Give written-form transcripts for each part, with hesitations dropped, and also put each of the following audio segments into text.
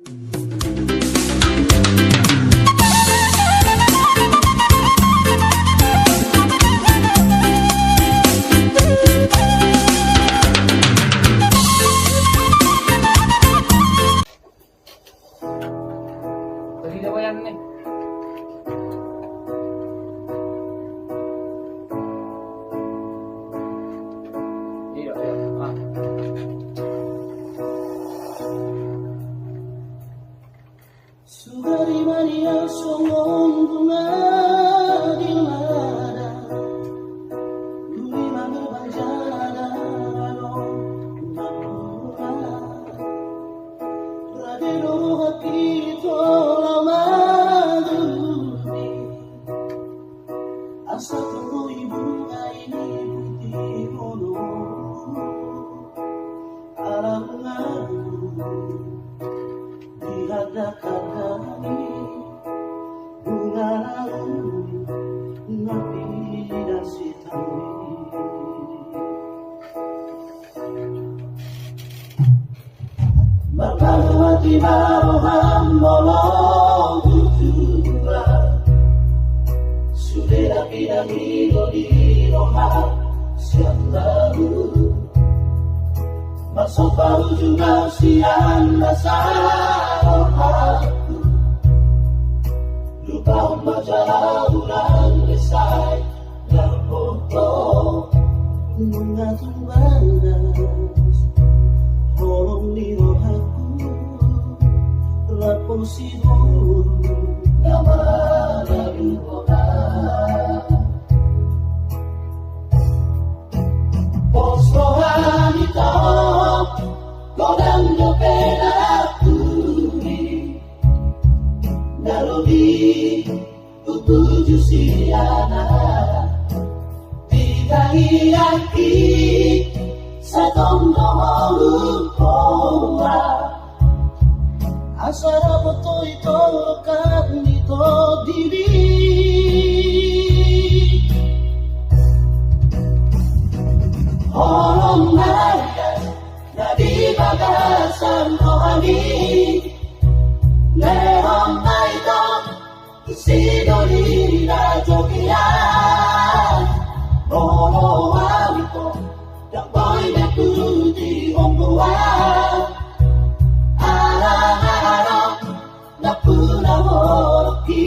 Tadi dia wayan nih. Iya, iya. Ah. Sudah di mana songong bunga di ladang, duri manggil banjana ranong namura, radino hati tolama duri, asa tunggu ibu ini putih mono, alam ngaru. Dihadapkan bunga lalu nabi dan sitami berpalu hati baroham bolong tujuba sudah bidang hidup di roham siang lalu masuk baru juga siang masalah aku lupa membaca ulang desai dan foto mengatung bagas tolong di rohaku lapor sibuk nama lalu orang pos rohani top godang nyopena kuri narobi tujuh siana dikahiyaki satong noholu kowa asara boto ito kami to diri Orang nada nadi bagasan rohani lehong naito isidori na jogian Roho awito dapoy na tuti ombuan arang-arang na punahoroki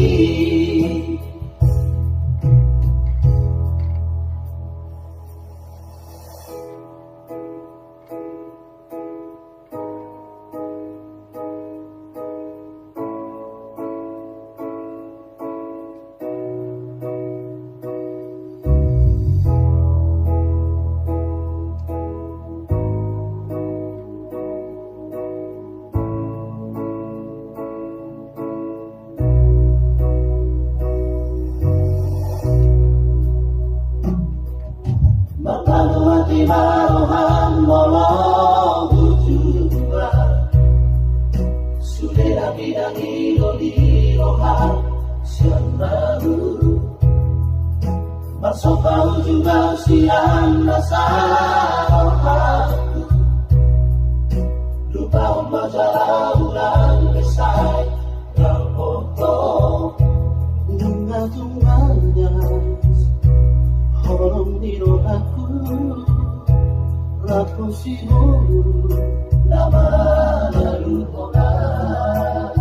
berpalu hati baroham bolong tujuba sudah bidang hidup di roham siang baru masuk baru juga siang masalah aku lupa membaca ulang desai dan foto mengatung bagas Orang di rohaku lapor sibuk nama lalu orang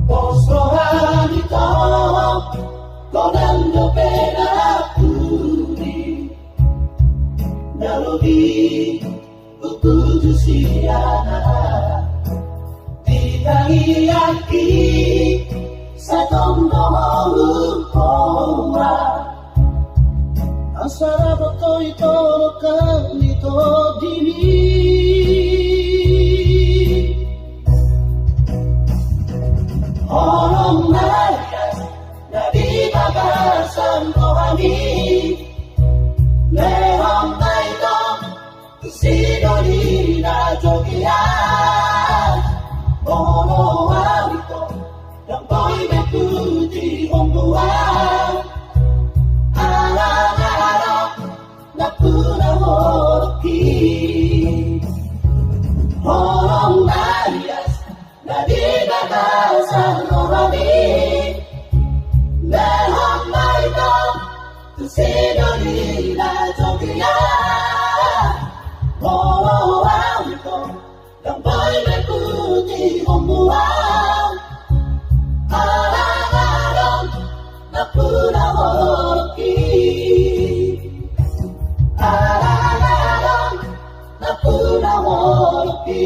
pos rohani top godang nyopena kuri narobi tujuh siana dikahiyaki satong noholu kowa asara boto ito kami to diri orang nada nadi bagasan rohani lehong naito isidori na jogian Roho awito dapoy na tuti ombuan arang-arang na punahoroki sa norami le hamai to tu se do ni la to kia oh wow to dang boy le ku ti homu wow araron na pura horoki araron na pura horoki